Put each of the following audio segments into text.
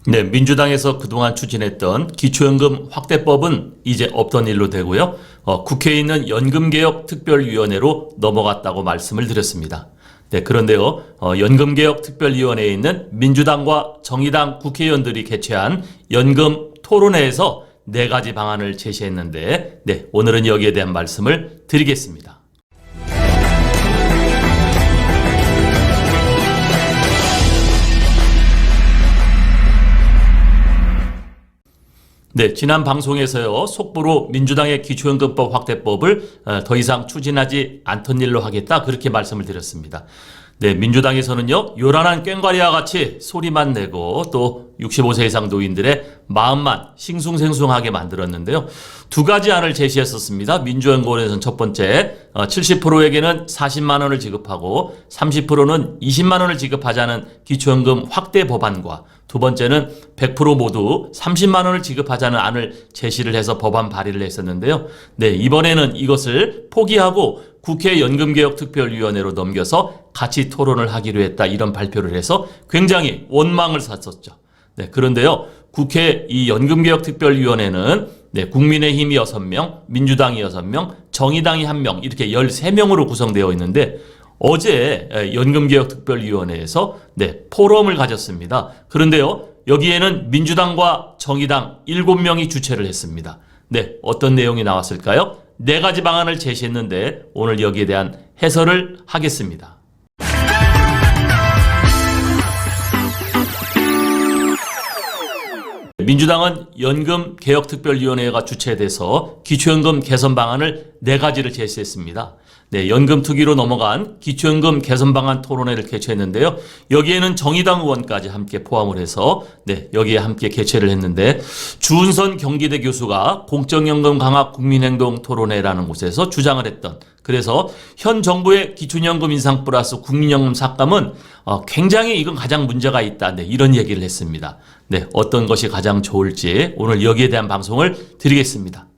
네, 민주당에서 그동안 추진했던 기초연금 확대법은 이제 없던 일로 되고요. 국회에 있는 연금개혁특별위원회로 넘어갔다고 말씀을 드렸습니다. 네, 그런데요, 연금개혁특별위원회에 있는 민주당과 정의당 국회의원들이 개최한 연금 토론회에서 4가지 방안을 제시했는데, 네, 오늘은 여기에 대한 말씀을 드리겠습니다. 네, 지난 방송에서요, 속보로 민주당의 기초연금법 확대법을 더 이상 추진하지 않던 일로 하겠다, 그렇게 말씀을 드렸습니다. 네, 민주당에서는요, 요란한 꽹과리와 같이 소리만 내고 또 65세 이상 노인들의 마음만 싱숭생숭하게 만들었는데요. 2가지 안을 제시했었습니다. 민주연구원에서는 첫 번째, 70%에게는 40만 원을 지급하고 30%는 20만 원을 지급하자는 기초연금 확대 법안과, 두 번째는 100% 모두 30만 원을 지급하자는 안을 제시를 해서 법안 발의를 했었는데요. 네, 이번에는 이것을 포기하고 국회 연금개혁특별위원회로 넘겨서 같이 토론을 하기로 했다, 이런 발표를 해서 굉장히 원망을 샀었죠. 네, 그런데요, 국회 이 연금개혁특별위원회는 네, 국민의힘이 6명, 민주당이 6명, 정의당이 1명, 이렇게 13명으로 구성되어 있는데, 어제 연금개혁특별위원회에서 네, 포럼을 가졌습니다. 그런데요, 여기에는 민주당과 정의당 7명이 주최를 했습니다. 네, 어떤 내용이 나왔을까요? 4가지 방안을 제시했는데 오늘 여기에 대한 해설을 하겠습니다. 민주당은 연금개혁특별위원회가 주최돼서 기초연금 개선 방안을 4가지를 제시했습니다. 네, 연금 투기로 넘어간 기초연금 개선 방안 토론회를 개최했는데요. 여기에는 정의당 의원까지 함께 포함을 해서 네, 여기에 함께 개최를 했는데, 주은선 경기대 교수가 공적연금 강화 국민행동 토론회라는 곳에서 주장을 했던, 그래서 현 정부의 기초연금 인상 플러스 국민연금 삭감은 굉장히 이건 가장 문제가 있다, 네, 이런 얘기를 했습니다. 네, 어떤 것이 가장 좋을지 오늘 여기에 대한 방송을 드리겠습니다.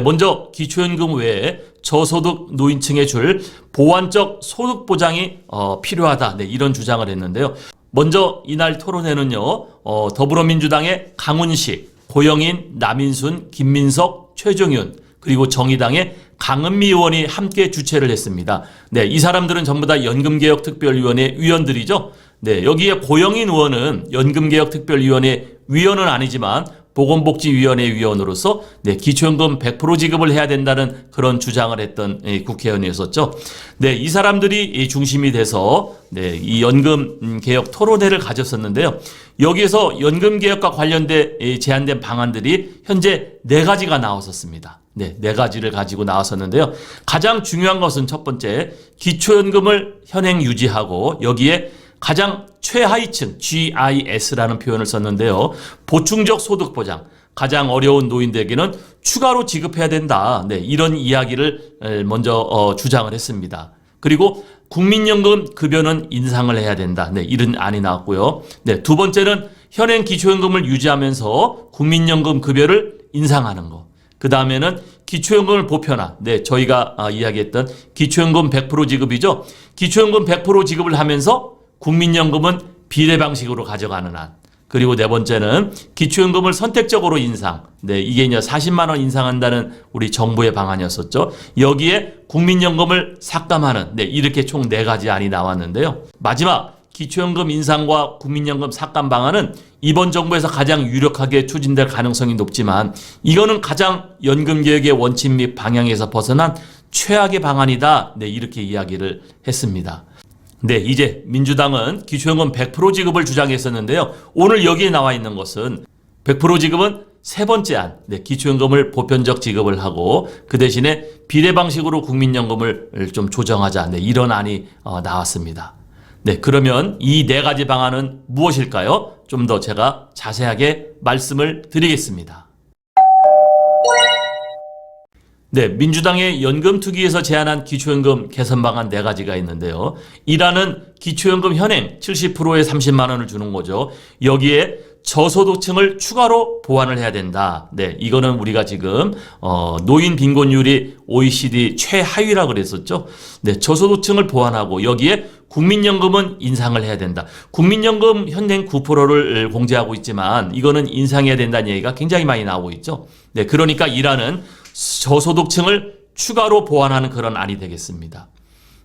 먼저 기초연금 외에 저소득 노인층에 줄 보완적 소득 보장이 필요하다, 네, 이런 주장을 했는데요. 먼저 이날 토론회는요, 더불어민주당의 강훈식, 고영인, 남인순, 김민석, 최종윤, 그리고 정의당의 강은미 의원이 함께 주최를 했습니다. 네, 이 사람들은 전부 다 연금개혁특별위원회 위원들이죠. 네, 여기에 고영인 의원은 연금개혁특별위원회 위원은 아니지만 보건복지위원회 위원으로서 네, 기초연금 100% 지급을 해야 된다는 그런 주장을 했던 국회의원이었었죠. 네, 이 사람들이 중심이 돼서 네, 이 연금개혁 토론회를 가졌었는데요. 여기에서 연금개혁과 관련된 제안된 방안들이 현재 4가지가 나왔었습니다. 네, 4가지를 가지고 나왔었는데요. 가장 중요한 것은 첫 번째, 기초연금을 현행 유지하고 여기에 가장 최하위층 GIS라는 표현을 썼는데요. 보충적 소득 보장, 가장 어려운 노인들에게는 추가로 지급해야 된다, 네, 이런 이야기를 먼저 주장을 했습니다. 그리고 국민연금 급여는 인상을 해야 된다, 네, 이런 안이 나왔고요. 네, 두 번째는 현행 기초연금을 유지하면서 국민연금 급여를 인상하는 거. 그 다음에는 기초연금을 보편화. 네, 저희가 이야기했던 기초연금 100% 지급이죠. 기초연금 100% 지급을 하면서 국민연금은 비례 방식으로 가져가는 안. 그리고 4번째는 기초연금을 선택적으로 인상. 네, 이게 이제 40만 원 인상한다는 우리 정부의 방안이었었죠. 여기에 국민연금을 삭감하는, 네, 이렇게 총 4가지 안이 나왔는데요. 마지막 기초연금 인상과 국민연금 삭감 방안은 이번 정부에서 가장 유력하게 추진될 가능성이 높지만, 이거는 가장 연금개혁의 원칙 및 방향에서 벗어난 최악의 방안이다, 네, 이렇게 이야기를 했습니다. 네, 이제 민주당은 기초연금 100% 지급을 주장했었는데요. 오늘 여기에 나와 있는 것은 100% 지급은 3번째 안, 네, 기초연금을 보편적 지급을 하고 그 대신에 비례 방식으로 국민연금을 좀 조정하자, 네, 이런 안이 나왔습니다. 네, 그러면 이 4가지 방안은 무엇일까요? 좀 더 제가 자세하게 말씀을 드리겠습니다. 네, 민주당의 연금투기에서 제안한 기초연금 개선 방안 4가지가 있는데요. 1안은 기초연금 현행 70%에 30만 원을 주는 거죠. 여기에 저소득층을 추가로 보완을 해야 된다. 네, 이거는 우리가 지금 노인 빈곤율이 OECD 최하위라 그랬었죠. 네, 저소득층을 보완하고 여기에 국민연금은 인상을 해야 된다. 국민연금 현행 9%를 공제하고 있지만 이거는 인상해야 된다는 얘기가 굉장히 많이 나오고 있죠. 네, 그러니까 이라는 저소득층을 추가로 보완하는 그런 안이 되겠습니다.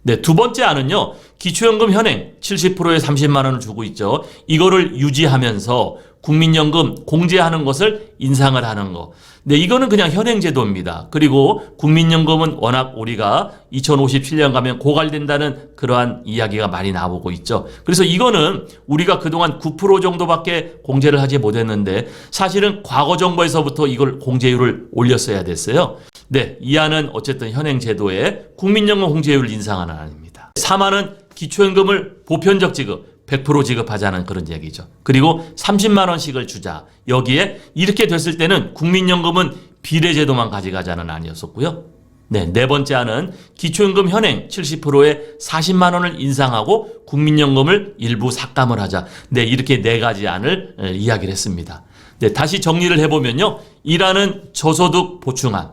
네, 두 번째 안은요. 기초연금 현행 70%에 30만 원을 주고 있죠. 이거를 유지하면서 국민연금 공제하는 것을 인상을 하는 거. 네, 이거는 그냥 현행 제도입니다. 그리고 국민연금은 워낙 우리가 2057년 가면 고갈된다는 그러한 이야기가 많이 나오고 있죠. 그래서 이거는 우리가 그동안 9% 정도밖에 공제를 하지 못했는데 사실은 과거 정부에서부터 이걸 공제율을 올렸어야 됐어요. 네, 이 안은 어쨌든 현행 제도에 국민연금 공제율을 인상하는 안입니다. 3안은 기초연금을 보편적 지급 100% 지급하자는 그런 얘기죠. 그리고 30만 원씩을 주자. 여기에 이렇게 됐을 때는 국민연금은 비례제도만 가져가자는 안이었었고요. 네, 네 번째 안은 기초연금 현행 70%에 40만 원을 인상하고 국민연금을 일부 삭감을 하자. 네, 이렇게 네 가지 안을 이야기를 했습니다. 네, 다시 정리를 해보면요. 1안은 저소득 보충안,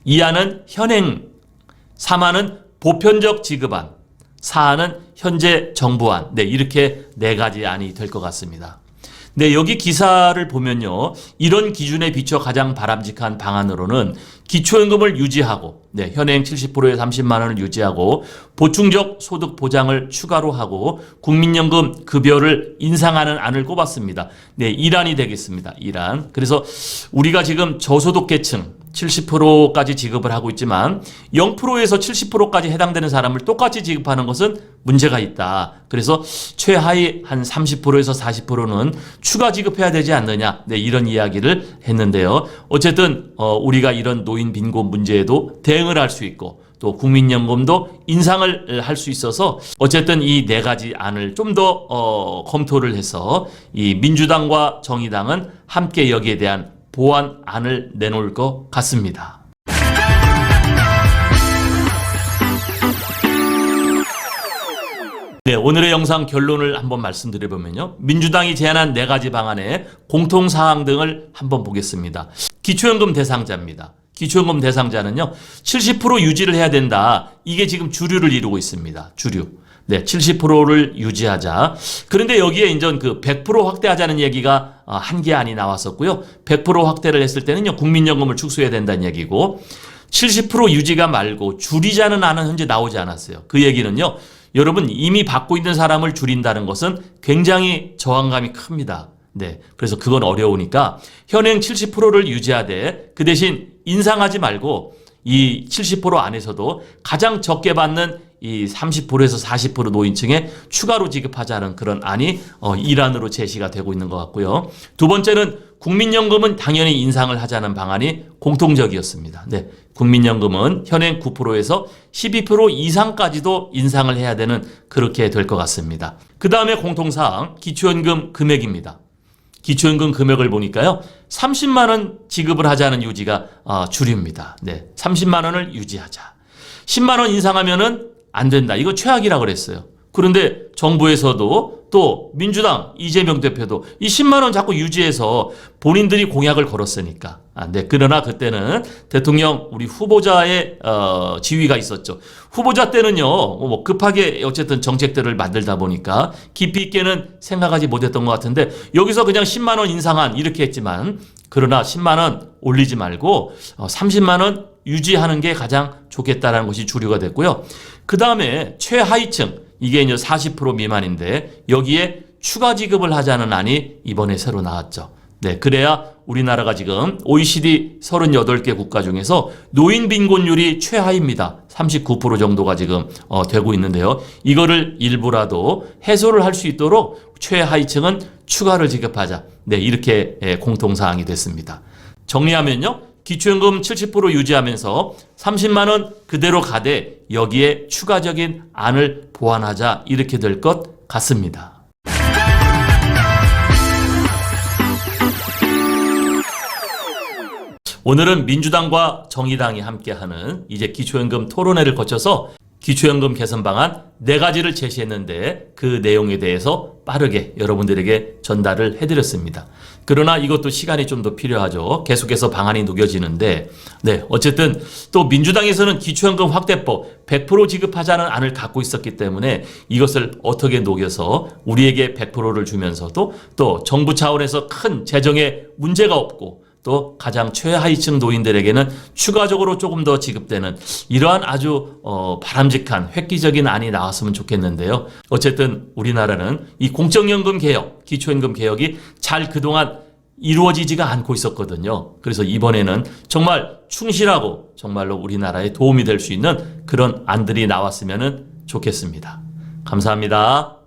2안은 현행, 3안은 보편적 지급안, 4안은 현재 정부안. 네, 이렇게 네 가지 안이 될 것 같습니다. 네, 여기 기사를 보면요. 이런 기준에 비춰 가장 바람직한 방안으로는 기초연금을 유지하고, 네, 현행 70%에 30만 원을 유지하고 보충적 소득 보장을 추가로 하고 국민연금 급여를 인상하는 안을 꼽았습니다. 네, 1안이 되겠습니다. 1안. 그래서 우리가 지금 저소득 계층 70%까지 지급을 하고 있지만 0%에서 70%까지 해당되는 사람을 똑같이 지급하는 것은 문제가 있다. 그래서 최하위 한 30%에서 40%는 추가 지급해야 되지 않느냐. 네, 이런 이야기를 했는데요. 어쨌든 우리가 이런 노인 빈곤 문제에도 대응을 할 수 있고 또 국민연금도 인상을 할 수 있어서 어쨌든 이 네 가지 안을 좀 더 검토를 해서 이 민주당과 정의당은 함께 여기에 대한 보완안을 내놓을 것 같습니다. 네, 오늘의 영상 결론을 한번 말씀드려보면요. 민주당이 제안한 네 가지 방안의 공통사항 등을 한번 보겠습니다. 기초연금 대상자입니다. 기초연금 대상자는요. 70% 유지를 해야 된다. 이게 지금 주류를 이루고 있습니다. 주류. 네, 70%를 유지하자. 그런데 여기에 이제 그 100% 확대하자는 얘기가 한 개 안이 나왔었고요. 100% 확대를 했을 때는요, 국민연금을 축소해야 된다는 얘기고, 70% 유지가 말고 줄이자는 안은 현재 나오지 않았어요. 그 얘기는요, 여러분 이미 받고 있는 사람을 줄인다는 것은 굉장히 저항감이 큽니다. 네, 그래서 그건 어려우니까 현행 70%를 유지하되 그 대신 인상하지 말고 이 70% 안에서도 가장 적게 받는 이 30%에서 40% 노인층에 추가로 지급하자는 그런 안이 1안으로 제시가 되고 있는 것 같고요. 두 번째는 국민연금은 당연히 인상을 하자는 방안이 공통적이었습니다. 네, 국민연금은 현행 9%에서 12% 이상까지도 인상을 해야 되는 그렇게 될 것 같습니다. 그 다음에 공통사항 기초연금 금액입니다. 기초연금 금액을 보니까요. 30만 원 지급을 하자는 요지가 주류입니다. 네, 30만 원을 유지하자. 10만 원 인상하면은 안 된다. 이거 최악이라고 그랬어요. 그런데 정부에서도 또 민주당 이재명 대표도 이 10만 원 자꾸 유지해서 본인들이 공약을 걸었으니까. 네. 그러나 그때는 대통령 우리 후보자의 지위가 있었죠. 후보자 때는요. 뭐 급하게 어쨌든 정책들을 만들다 보니까 깊이 있게는 생각하지 못했던 것 같은데 여기서 그냥 10만 원 인상한 이렇게 했지만 그러나 10만 원 올리지 말고 30만 원 유지하는 게 가장 좋겠다라는 것이 주류가 됐고요. 그 다음에 최하위층 이게 이제 40% 미만인데 여기에 추가 지급을 하자는 안이 이번에 새로 나왔죠. 네, 그래야 우리나라가 지금 OECD 38개 국가 중에서 노인 빈곤율이 최하입니다. 39% 정도가 지금 되고 있는데요. 이거를 일부라도 해소를 할 수 있도록 최하위층은 추가를 지급하자. 네, 이렇게 공통사항이 됐습니다. 정리하면요. 기초연금 70% 유지하면서 30만 원 그대로 가되 여기에 추가적인 안을 보완하자 이렇게 될 것 같습니다. 오늘은 민주당과 정의당이 함께하는 이제 기초연금 토론회를 거쳐서 기초연금 개선 방안 4가지를 제시했는데 그 내용에 대해서 빠르게 여러분들에게 전달을 해드렸습니다. 그러나 이것도 시간이 좀 더 필요하죠. 계속해서 방안이 녹여지는데, 네, 어쨌든 또 민주당에서는 기초연금 확대법 100% 지급하자는 안을 갖고 있었기 때문에 이것을 어떻게 녹여서 우리에게 100%를 주면서도 또 정부 차원에서 큰 재정에 문제가 없고 또 가장 최하위층 노인들에게는 추가적으로 조금 더 지급되는 이러한 아주 바람직한 획기적인 안이 나왔으면 좋겠는데요. 어쨌든 우리나라는 이 공적연금 개혁, 기초연금 개혁이 잘 그동안 이루어지지가 않고 있었거든요. 그래서 이번에는 정말 충실하고 정말로 우리나라에 도움이 될 수 있는 그런 안들이 나왔으면 좋겠습니다. 감사합니다.